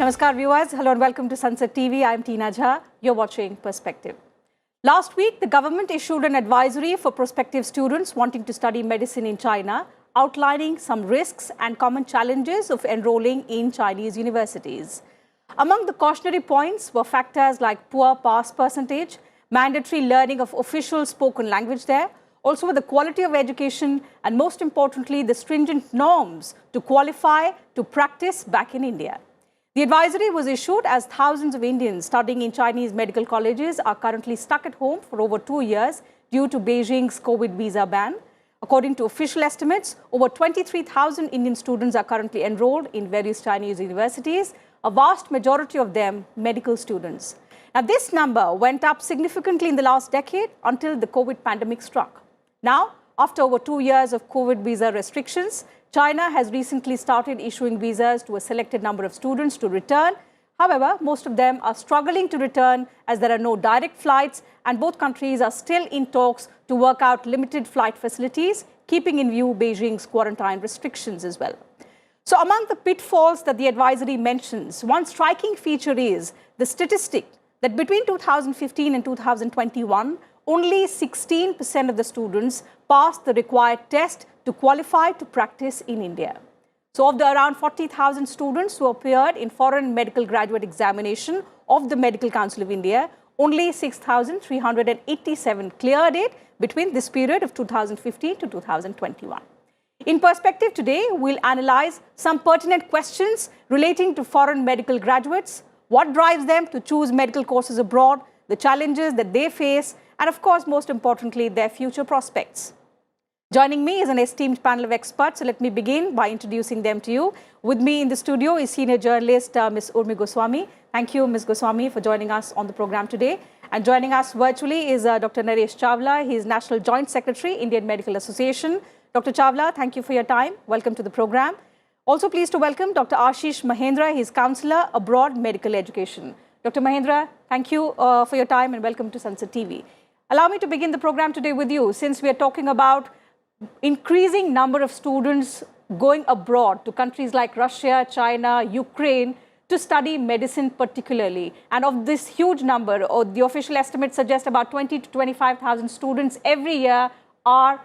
Namaskar viewers, hello and welcome to Sunset TV. I'm Tina Jha. You're watching Perspective. Last week, the government issued an advisory for prospective students wanting to study medicine in China, outlining some risks and common challenges of enrolling in Chinese universities. Among the cautionary points were factors like poor pass percentage, mandatory learning of official spoken language there, also the quality of education, and most importantly, the stringent norms to qualify to practice back in India. The advisory was issued as thousands of Indians studying in Chinese medical colleges are currently stuck at home for over 2 years due to Beijing's COVID visa ban. According to official estimates, over 23,000 Indian students are currently enrolled in various Chinese universities, a vast majority of them medical students. Now, this number went up significantly in the last decade until the COVID pandemic struck. Now, after over 2 years of COVID visa restrictions, China has recently started issuing visas to a selected number of students to return. However, most of them are struggling to return as there are no direct flights, and both countries are still in talks to work out limited flight facilities, keeping in view Beijing's quarantine restrictions as well. So among the pitfalls that the advisory mentions, one striking feature is the statistic that between 2015 and 2021, only 16% of the students passed the required test to qualify to practice in India. So of the around 40,000 students who appeared in foreign medical graduate examination of the Medical Council of India, only 6,387 cleared it between this period of 2015 to 2021. In Perspective today, we'll analyze some pertinent questions relating to foreign medical graduates, what drives them to choose medical courses abroad, the challenges that they face, and of course, most importantly, their future prospects. Joining me is an esteemed panel of experts, so let me begin by introducing them to you. With me in the studio is senior journalist Ms. Urmi Goswami. Thank you, Ms. Goswami, for joining us on the program today. And joining us virtually is Dr. Naresh Chawla. He is National Joint Secretary, Indian Medical Association. Dr. Chawla, thank you for your time. Welcome to the program. Also pleased to welcome Dr. Ashish Mahendra. He is Counselor Abroad Medical Education. Dr. Mahendra, thank you for your time and welcome to Sunset TV. Allow me to begin the program today with you, since we are talking about increasing number of students going abroad to countries like Russia, China, Ukraine to study medicine particularly. And of this huge number, or the official estimates suggest about 20 to 25,000 students every year are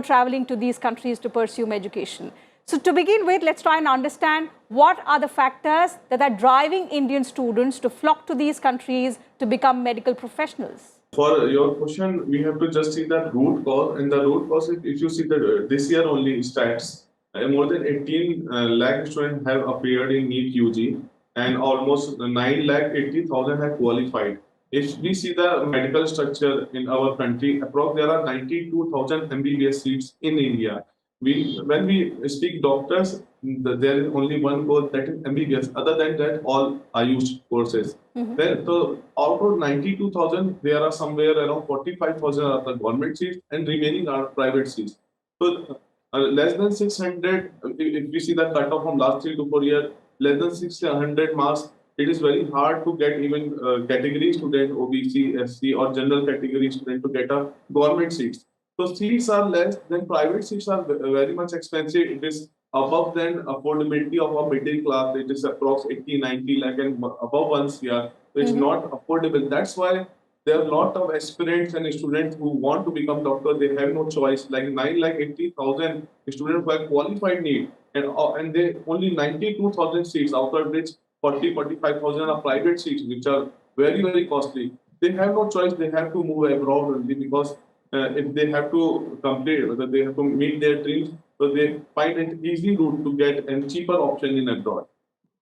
traveling to these countries to pursue education. So to begin with, let's try and understand what are the factors that are driving Indian students to flock to these countries to become medical professionals. For your question, we have to just see the root cause, and the root cause, if you see this year only stats, more than 18 lakh students have appeared in NEET UG, and almost 9,80,000 have qualified. If we see the medical structure in our country, approximately there are 92,000 MBBS seats in India. When we speak doctors, there is only one course, that is MBBS. Other than that, all are used courses. So out of 92,000, there are somewhere around 45,000 are the government seats and remaining are private seats. So less than 600, if we see the cutoff from last 3 to 4 years, less than 600 marks, it is very hard to get even category student, OBC, SC or general category student to get a government seats. So seats are less, then private seats are very much expensive. It is above than affordability of a middle class. It is approximately 80, 90 lakh and above 1 CR. So it's not affordable. That's why there are a lot of aspirants and students who want to become doctors. They have no choice. Like 9,80,000 students who have qualified NEET, and they only 92,000 seats, out of which 45,000 are private seats, which are very, very costly. They have no choice. They have to move abroad only because if they have to complete, whether they have to meet their dreams, so they find an easy route to get a cheaper option in abroad.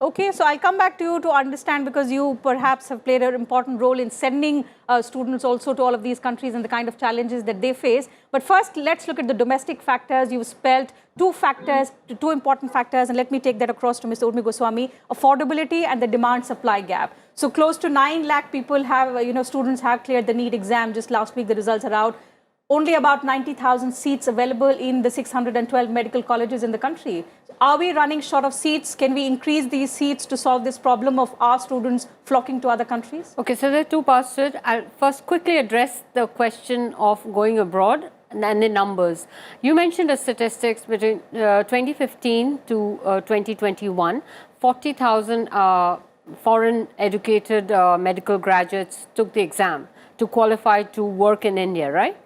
Okay, so I'll come back to you to understand, because you perhaps have played an important role in sending students also to all of these countries and the kind of challenges that they face. But first, let's look at the domestic factors. You've spelled two important factors, and let me take that across to Ms. Urmi Goswami: affordability and the demand-supply gap. So close to 9 lakh people have, students have cleared the NEET exam. Just last week, the results are out. Only about 90,000 seats available in the 612 medical colleges in the country. Are we running short of seats? Can we increase these seats to solve this problem of our students flocking to other countries? Okay, so there are two parts to it. I'll first quickly address the question of going abroad and the numbers. You mentioned the statistics between 2015 to 2021, 40,000 foreign educated medical graduates took the exam to qualify to work in India, right?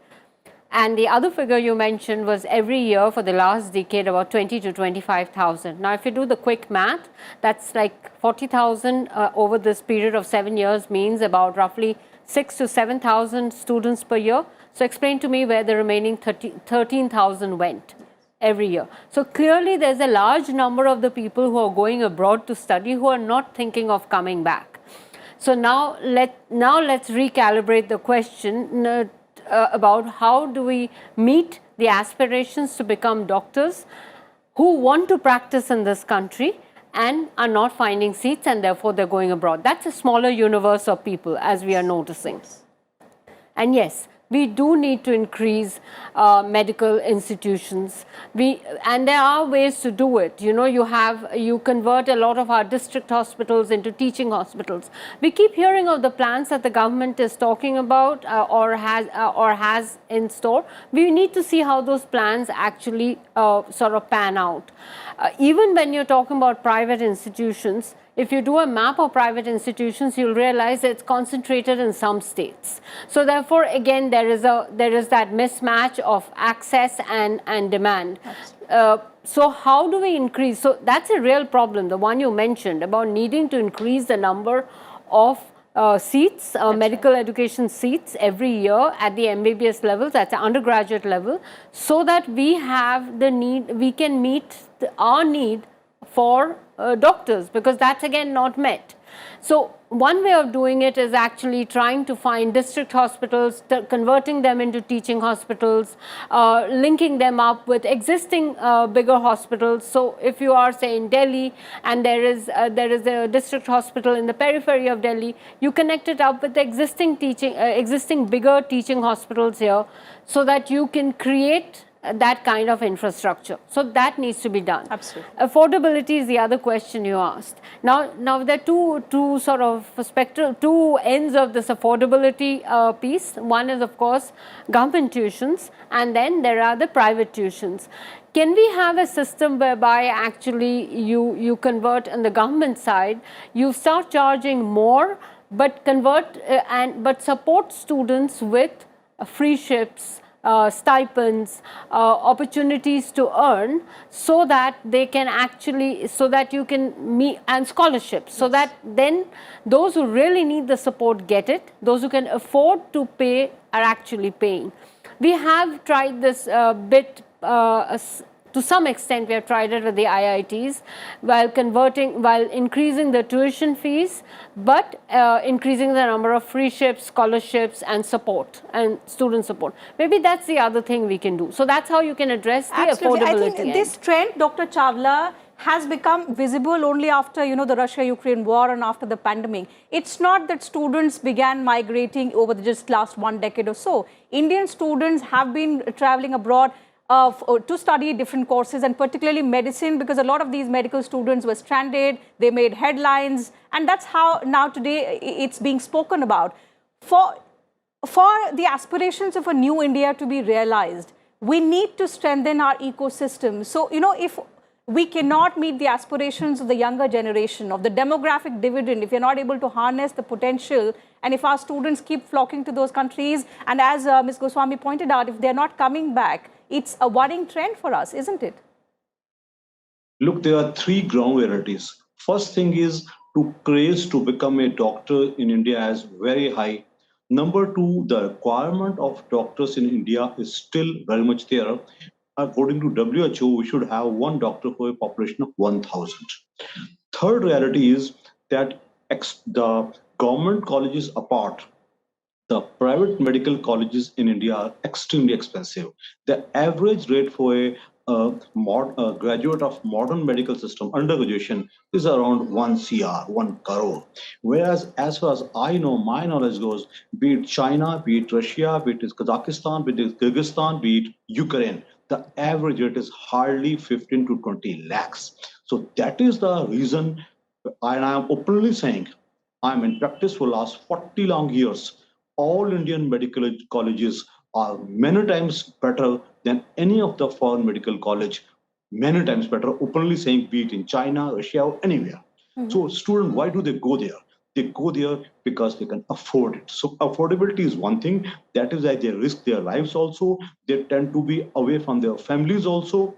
And the other figure you mentioned was every year for the last decade about 20 to 25,000. Now, if you do the quick math, that's like 40,000 over this period of 7 years means about roughly 6 to 7,000 students per year. So explain to me where the remaining 13,000 went every year. So clearly there's a large number of the people who are going abroad to study who are not thinking of coming back. So now let's recalibrate the question about how do we meet the aspirations to become doctors who want to practice in this country and are not finding seats and therefore they're going abroad. That's a smaller universe of people as we are noticing. And yes, we do need to increase medical institutions. And there are ways to do it. You know, you convert a lot of our district hospitals into teaching hospitals. We keep hearing of the plans that the government is talking about or has in store. We need to see how those plans actually sort of pan out. Even when you're talking about private institutions, if you do a map of private institutions, you'll realize it's concentrated in some states. So therefore, again, there is that mismatch of access and demand. So how do we increase? So that's a real problem, the one you mentioned about needing to increase the number of seats, medical education seats every year at the MBBS level, that's the undergraduate level, so that we have the need, we can meet our need for doctors, because that's again not met. So one way of doing it is actually trying to find district hospitals, converting them into teaching hospitals, linking them up with existing bigger hospitals. So if you are, say, in Delhi and there is a district hospital in the periphery of Delhi, you connect it up with the existing bigger teaching hospitals here, so that you can create that kind of infrastructure. So that needs to be done. Absolutely. Affordability is the other question you asked. Now there are two sort of perspective, two ends of this affordability piece. One is, of course, government tuitions, and then there are the private tuitions. Can we have a system whereby actually you convert on the government side, you start charging more, but but support students with free ships, stipends, opportunities to earn, so that they can actually, so that you can meet, and scholarships, so that then those who really need the support get it, those who can afford to pay are actually paying. We have tried this to some extent. We have tried it with the IITs while increasing the tuition fees, but increasing the number of free ships, scholarships, and support, and student support. Maybe that's the other thing we can do. So that's how you can address the Absolutely. affordability. I think this trend, Dr. Chawla, has become visible only after, you know, the Russia-Ukraine war and after the pandemic. It's not that students began migrating over the just last 1 decade or so. Indian students have been traveling abroad to study different courses, and particularly medicine, because a lot of these medical students were stranded, they made headlines, and that's how now today it's being spoken about. For the aspirations of a new India to be realized, we need to strengthen our ecosystem. So, you know, if we cannot meet the aspirations of the younger generation, of the demographic dividend, if you're not able to harness the potential, and if our students keep flocking to those countries, and as Ms. Goswami pointed out, if they're not coming back, it's a worrying trend for us, isn't it? Look, there are three ground realities. First thing is, to craze to become a doctor in India is very high. Number two, the requirement of doctors in India is still very much there. According to WHO, we should have one doctor for a population of 1,000. Third reality is that the government colleges apart, the private medical colleges in India are extremely expensive. The average rate for a graduate of modern medical system undergraduation is around 1 CR, 1 crore. Whereas, as far as I know, my knowledge goes, be it China, be it Russia, be it Kazakhstan, be it Kyrgyzstan, be it Ukraine, the average rate is hardly 15 to 20 lakhs. So that is the reason, and I am openly saying, I'm in practice for the last 40 long years. All Indian medical colleges are many times better than any of the foreign medical college, many times better, openly saying, be it in China, Russia, or anywhere. So student, why do they go there? They go there because they can afford it. So affordability is one thing. That is why they risk their lives also. They tend to be away from their families also.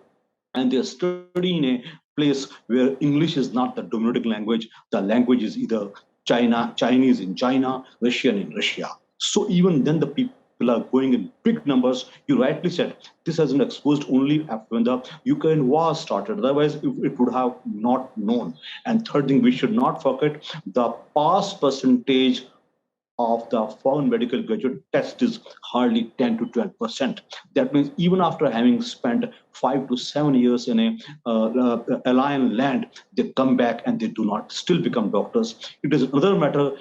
And they study in a place where English is not the dominant language. The language is either Chinese in China, Russian in Russia. So even then the people are going in big numbers. You rightly said this has been exposed only after when the Ukraine war started. Otherwise, it would have not known. And third thing, we should not forget the pass percentage of the foreign medical graduate test is hardly 10 to 12%. That means even after having spent 5 to 7 years in a alien land, they come back and they do not still become doctors. It is another matter.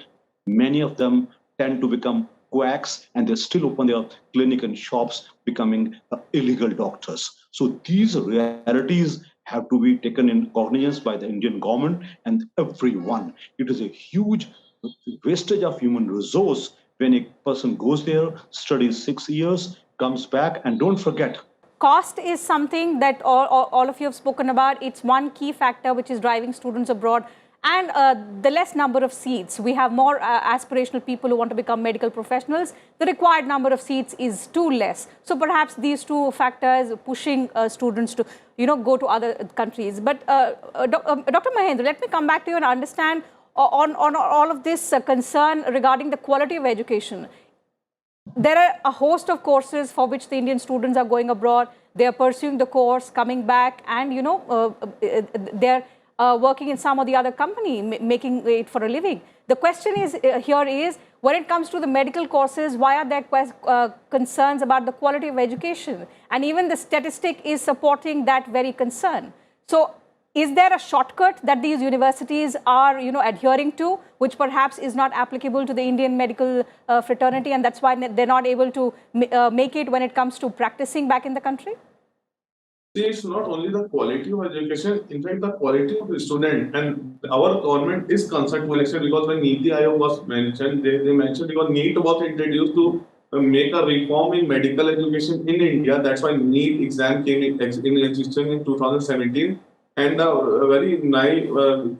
Many of them tend to become quacks and they still open their clinic and shops, becoming illegal doctors. So these realities have to be taken in cognizance by the Indian government and everyone. It is a huge wastage of human resource when a person goes there, studies 6 years, comes back, and don't forget. Cost is something that all of you have spoken about. It's one key factor which is driving students abroad. And the less number of seats. We have more aspirational people who want to become medical professionals. The required number of seats is too less. So perhaps these two factors pushing students to, go to other countries. But Dr. Mahendra, let me come back to you and understand on all of this concern regarding the quality of education. There are a host of courses for which the Indian students are going abroad. They are pursuing the course, coming back, and they're working in some or the other company, making it for a living. The question is here is, when it comes to the medical courses, why are there concerns about the quality of education? And even the statistic is supporting that very concern. So is there a shortcut that these universities are, adhering to, which perhaps is not applicable to the Indian medical fraternity, and that's why they're not able to make it when it comes to practicing back in the country? See, it's not only the quality of education, in fact, the quality of the student. And our government is concerned with election because when Niti Aayog was mentioned, they mentioned because NEET was introduced to make a reform in medical education in India. That's why NEET exam came in existence in 2017. And a very nice,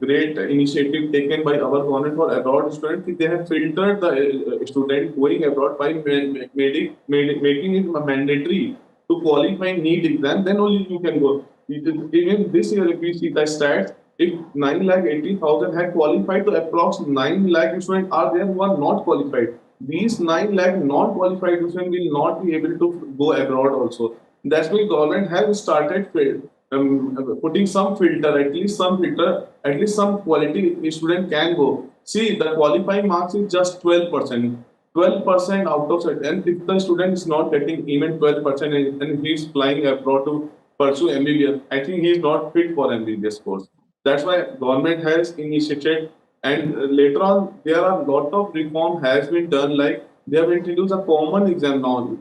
great initiative taken by our government for abroad students. They have filtered the student going abroad by making it mandatory to qualify NEET exam. Then only you can go. Even this year, if we see the stats, if 9,80,000 had qualified, to approx 9 lakh students are there who are not qualified. These 9 lakh non-qualified students will not be able to go abroad also. That's why government has started putting some filter, at least some quality student can go. See, the qualifying marks is just 12%. 12% out of it. And if the student is not getting even 12% and he is flying abroad to pursue MBBS, I think he is not fit for MBBS course. That's why government has initiated, and later on there are a lot of reform has been done, like they have introduced a common exam now.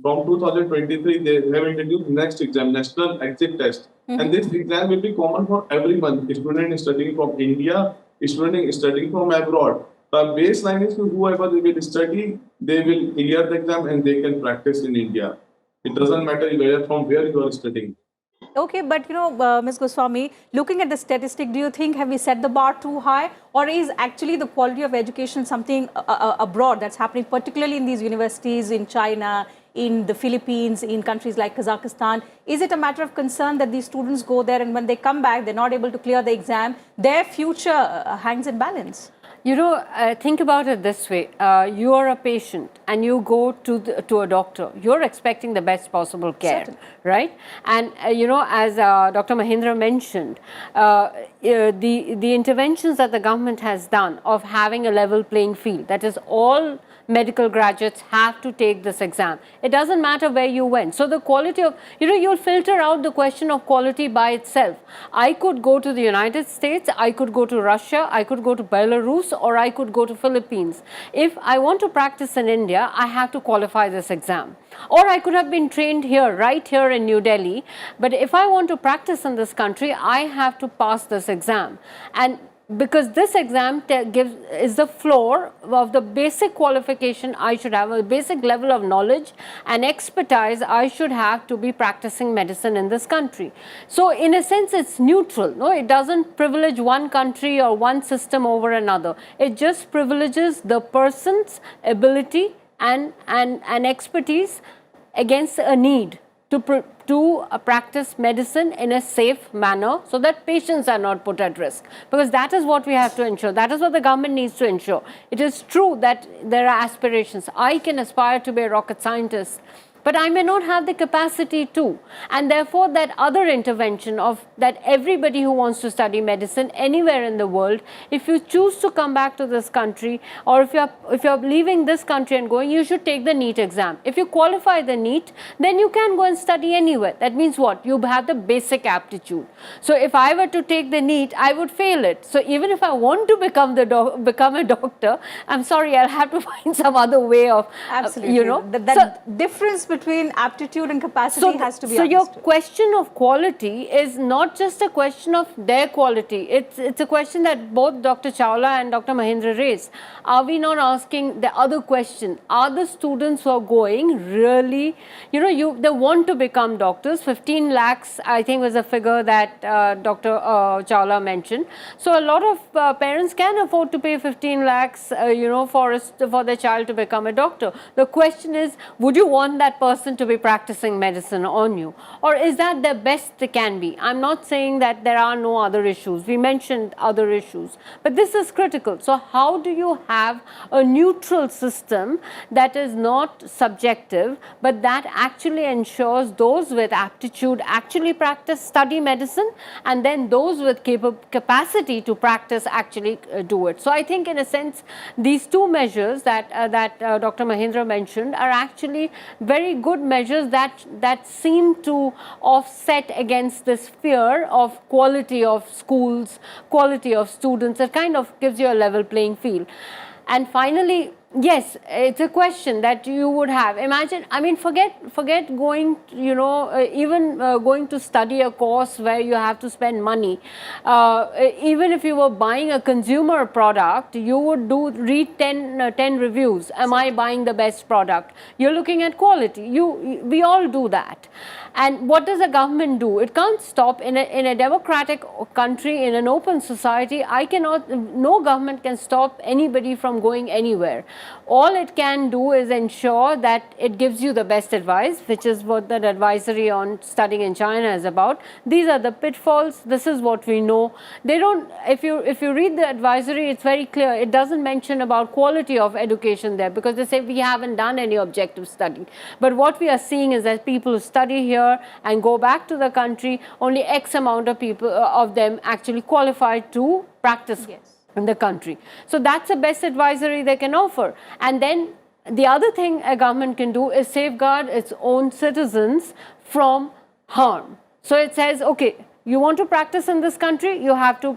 From 2023, they have introduced next exam, national exit test. And this exam will be common for everyone. Student is studying from India, student is studying from abroad. The baseline is whoever they will study, they will clear the exam and they can practice in India. It doesn't matter from where you are studying. Okay, but Ms. Goswami, looking at the statistic, do you think have we set the bar too high, or is actually the quality of education something abroad that's happening, particularly in these universities in China, in the Philippines, in countries like Kazakhstan? Is it a matter of concern that these students go there and when they come back, they're not able to clear the exam, their future hangs in balance? Think about it this way. You are a patient and you go to a doctor. You're expecting the best possible care, Certainly. right? And, as Dr. Mahendra mentioned, the interventions that the government has done of having a level playing field, that is all medical graduates have to take this exam. It doesn't matter where you went. So the quality of, you'll filter out the question of quality by itself. I could go to the United States, I could go to Russia, I could go to Belarus, or I could go to Philippines. If I want to practice in India, I have to qualify this exam. Or I could have been trained here, right here in New Delhi. But if I want to practice in this country, I have to pass this exam. And because this exam is the floor of the basic qualification I should have, a basic level of knowledge and expertise I should have to be practicing medicine in this country. So in a sense, it's neutral. No, it doesn't privilege one country or one system over another. It just privileges the person's ability and expertise against a need to practice medicine in a safe manner so that patients are not put at risk, because that is what we have to ensure. That is what the government needs to ensure. It is true that there are aspirations. I can aspire to be a rocket scientist, but I may not have the capacity to, and therefore that other intervention of that everybody who wants to study medicine anywhere in the world, if you choose to come back to this country, or if you're leaving this country and going, you should take the NEET exam. If you qualify the NEET, then you can go and study anywhere. That means what? You have the basic aptitude. So if I were to take the NEET, I would fail it. So even if I want to become a doctor, I'm sorry, I'll have to find some other way of, absolutely, you know. that difference between aptitude and capacity has to be understood. Your question of quality is not just a question of their quality. It's a question that both Dr. Chawla and Dr. Mahindra raised. Are we not asking the other question? Are the students who are going really, you know, they want to become doctors? 15 lakhs, I think, was a figure that Dr. Chawla mentioned. So a lot of parents can afford to pay 15 lakhs, you know, for their child to become a doctor. The question is, would you want that person to be practicing medicine on you, or is that the best they can be? I'm not saying that there are no other issues. We mentioned other issues, but this is critical. So how do you have a neutral system that is not subjective, but that actually ensures those with aptitude actually study medicine, and then those with capacity to practice actually do it? So I think in a sense, these two measures that Dr. Mahindra mentioned are actually very good measures that seem to offset against this fear of quality of schools, quality of students. It kind of gives you a level playing field. And finally, yes, it's a question that you would have. Imagine, I mean, forget going, you know, even going to study a course where you have to spend money. Even if you were buying a consumer product, you would read 10 reviews. Am I buying the best product? You're looking at quality. We all do that. And what does the government do? It can't stop. In a democratic country, in an open society, no government can stop anybody from going anywhere. All it can do is ensure that it gives you the best advice, which is what that advisory on studying in China is about. These are the pitfalls. This is what we know. They don't, if you read the advisory, it's very clear. It doesn't mention about quality of education there, because they say we haven't done any objective study. But what we are seeing is that people who study here and go back to the country, only X amount of people of them actually qualify to practice in the country. So that's the best advisory they can offer. And then the other thing a government can do is safeguard its own citizens from harm. So it says, okay, you want to practice in this country, you have to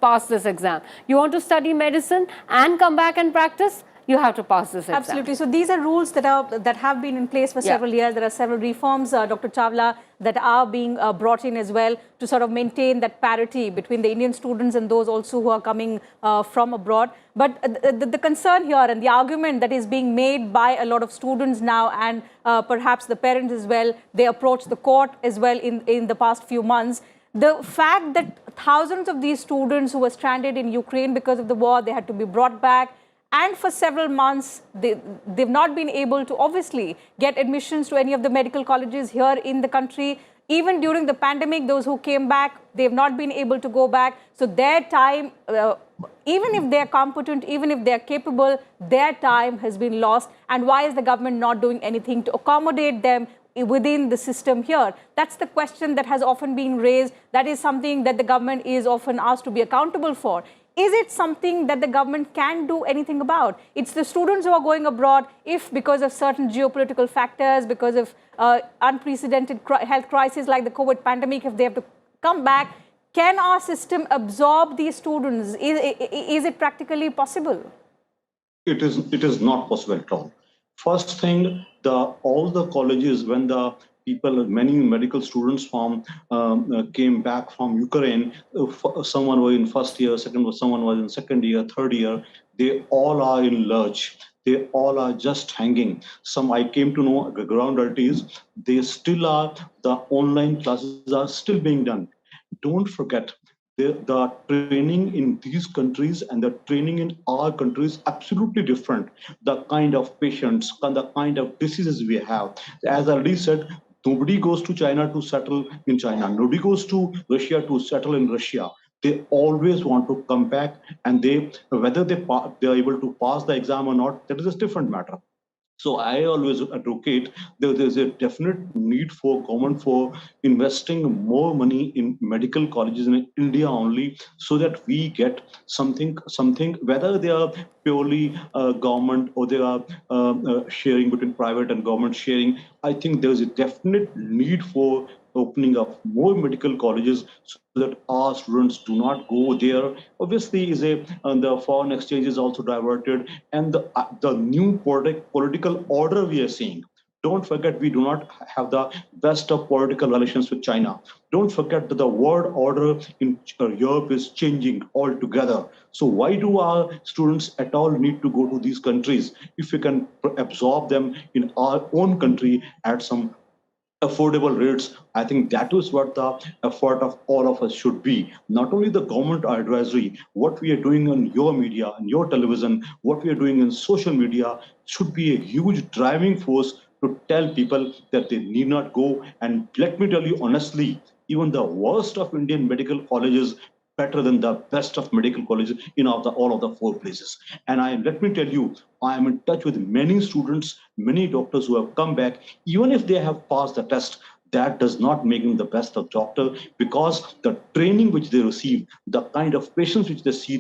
pass this exam. You want to study medicine and come back and practice, you have to pass this exam. Absolutely. So these are rules that have been in place for several years. There are several reforms, Dr. Chawla, that are being brought in as well to sort of maintain that parity between the Indian students and those also who are coming from abroad. But the concern here and the argument that is being made by a lot of students now, and perhaps the parents as well, they approach the court as well in the past few months. The fact that thousands of these students who were stranded in Ukraine because of the war, they had to be brought back. And for several months, they've not been able to obviously get admissions to any of the medical colleges here in the country. Even during the pandemic, those who came back, they've not been able to go back. So their time, even if they're competent, even if they're capable, their time has been lost. And why is the government not doing anything to accommodate them within the system here? That's the question that has often been raised. That is something that the government is often asked to be accountable for. Is it something that the government can do anything about? It's the students who are going abroad, if because of certain geopolitical factors, because of unprecedented health crises like the COVID pandemic, if they have to come back, can our system absorb these students? Is it practically possible? It is not possible at all. First thing, all the colleges, when the many medical students came back from Ukraine. Someone was in first year, someone was in second year, third year. They all are in lurch. They all are just hanging. Some I came to know ground realities. They still are. The online classes are still being done. Don't forget, the training in these countries and the training in our countries absolutely different. The kind of patients and the kind of diseases we have. As I already said, nobody goes to China to settle in China. Nobody goes to Russia to settle in Russia. They always want to come back, and whether they are able to pass the exam or not, that is a different matter. So I always advocate there's a definite need for government for investing more money in medical colleges in India only, so that we get something, whether they are purely government or they are sharing between private and government sharing. I think there's a definite need for opening up more medical colleges so that our students do not go there. Obviously, the foreign exchange is also diverted, and the new political order we are seeing. Don't forget, we do not have the best of political relations with China. Don't forget that the world order in Europe is changing altogether. So why do our students at all need to go to these countries if we can absorb them in our own country at some affordable rates? I think that is what the effort of all of us should be. Not only the government advisory, what we are doing on your media, on your television, what we are doing in social media should be a huge driving force to tell people that they need not go. And let me tell you honestly, even the worst of Indian medical colleges better than the best of medical colleges in all of the four places. And let me tell you, I am in touch with many students, many doctors who have come back. Even if they have passed the test, that does not make them the best of doctor, because the training which they receive, the kind of patients which they see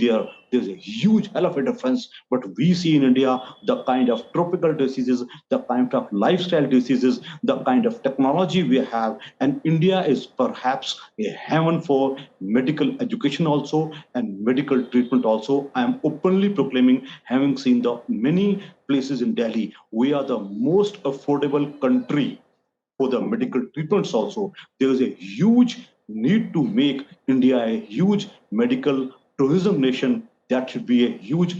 there's a huge hell of a difference. But we see in India the kind of tropical diseases, the kind of lifestyle diseases, the kind of technology we have. And India is perhaps a heaven for medical education also and medical treatment also. I am openly proclaiming, having seen the many places in Delhi, we are the most affordable country for the medical treatments also. There is a huge need to make India a huge medical tourism nation. That should be a huge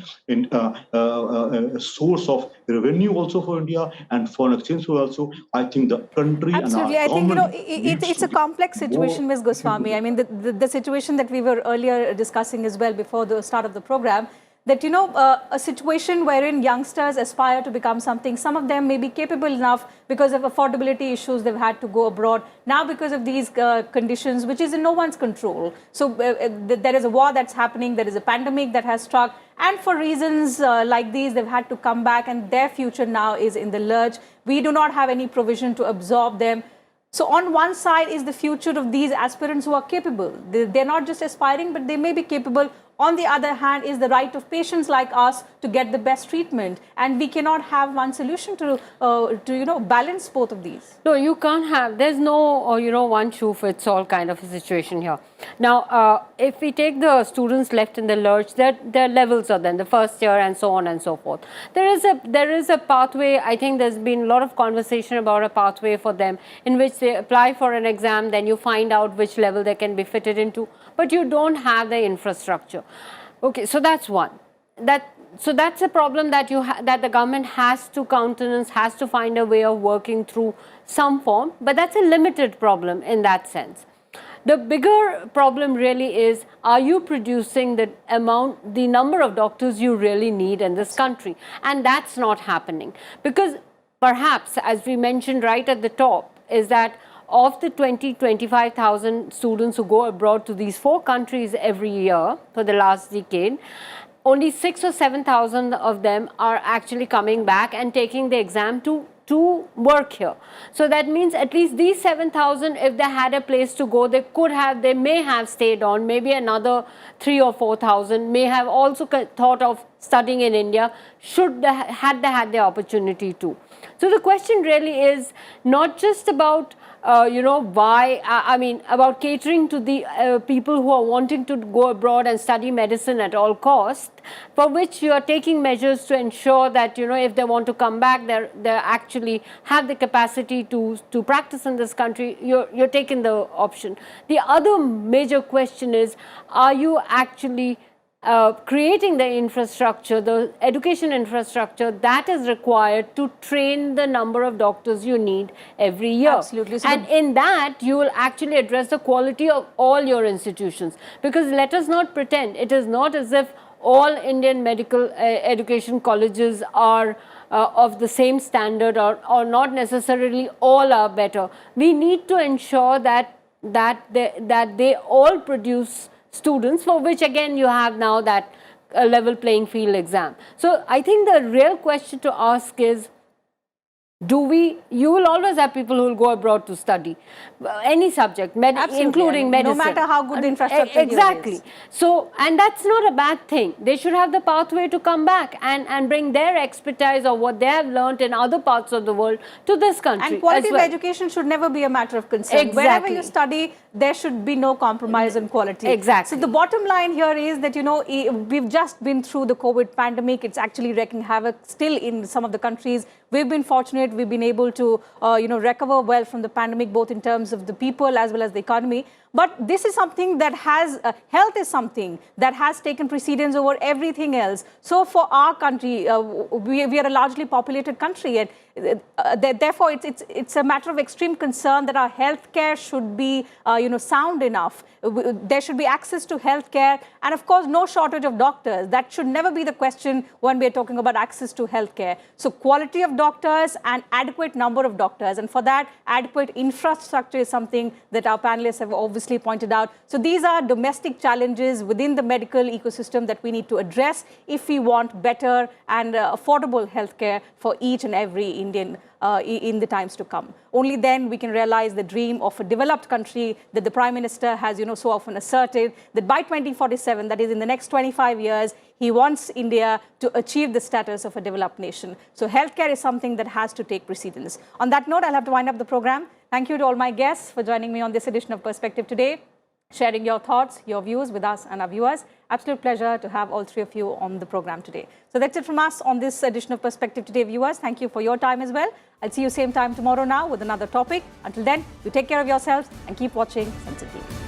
source of revenue also for India and foreign exchange also. I think the country Absolutely. and our I think, government it's a complex situation, Ms. Goswami. I mean, the situation that we were earlier discussing as well before the start of the program, that, a situation wherein youngsters aspire to become something. Some of them may be capable enough because of affordability issues, they've had to go abroad. Now, because of these conditions, which is in no one's control. So there is a war that's happening, there is a pandemic that has struck. And for reasons like these, they've had to come back, and their future now is in the lurch. We do not have any provision to absorb them. So on one side is the future of these aspirants who are capable. They're not just aspiring, but they may be capable. On the other hand is the right of patients like us to get the best treatment. And we cannot have one solution to balance both of these. No, you can't have. There's no, one shoe fits all kind of a situation here. Now, if we take the students left in the lurch, their levels are then the first year and so on and so forth. There is a pathway. I think there's been a lot of conversation about a pathway for them in which they apply for an exam, then you find out which level they can be fitted into, but you don't have the infrastructure. Okay, so that's one. So that's a problem that that the government has to countenance, has to find a way of working through some form, but that's a limited problem in that sense. The bigger problem really is, are you producing the number of doctors you really need in this country? And that's not happening, because perhaps, as we mentioned right at the top, is that of the 25,000 students who go abroad to these 4 countries every year for the last decade, only 6,000 or 7,000 of them are actually coming back and taking the exam to work here. So that means at least these 7,000, if they had a place to go, they may have stayed on. Maybe another 3,000 or 4,000 may have also thought of studying in India, had they had the opportunity to. So the question really is not just about why, I mean, about catering to the people who are wanting to go abroad and study medicine at all costs, for which you are taking measures to ensure that, if they want to come back, they actually have the capacity to practice in this country. You're taking the option. The other major question is, are you actually creating the infrastructure, the education infrastructure that is required to train the number of doctors you need every year. Absolutely. So and in that, you will actually address the quality of all your institutions. Because let us not pretend, it is not as if all Indian medical education colleges are of the same standard, or not necessarily all are better. We need to ensure that they all produce students, for which again you have now that level playing field exam. So I think the real question to ask is, you will always have people who will go abroad to study any subject, including medicine. No matter how good the infrastructure exactly is. So, and that's not a bad thing. They should have the pathway to come back and bring their expertise or what they have learned in other parts of the world to this country. And quality as well. of education should never be a matter of concern. Exactly. Wherever you study, there should be no compromise in quality. Exactly. So the bottom line here is that, we've just been through the COVID pandemic. It's actually wreaking havoc still in some of the countries. We've been fortunate. We've been able to, recover well from the pandemic, both in terms of the people as well as the economy. But this is something that has, health is something that has taken precedence over everything else. So for our country, we are a largely populated country, and therefore it's a matter of extreme concern that our healthcare should be, sound enough. There should be access to healthcare, and of course, no shortage of doctors. That should never be the question when we are talking about access to healthcare. So quality of doctors and adequate number of doctors, and for that, adequate infrastructure is something that our panelists have obviously pointed out. So these are domestic challenges within the medical ecosystem that we need to address if we want better and affordable healthcare for each and every Indian in the times to come. Only then we can realize the dream of a developed country that the Prime Minister has, so often asserted, that by 2047, that is in the next 25 years, he wants India to achieve the status of a developed nation. So healthcare is something that has to take precedence. On that note, I'll have to wind up the program. Thank you to all my guests for joining me on this edition of Perspective today, sharing your thoughts, your views with us and our viewers. Absolute pleasure to have all three of you on the program today. So that's it from us on this edition of Perspective today, viewers. Thank you for your time as well. I'll see you same time tomorrow now with another topic. Until then, you take care of yourselves and keep watching Sunset TV.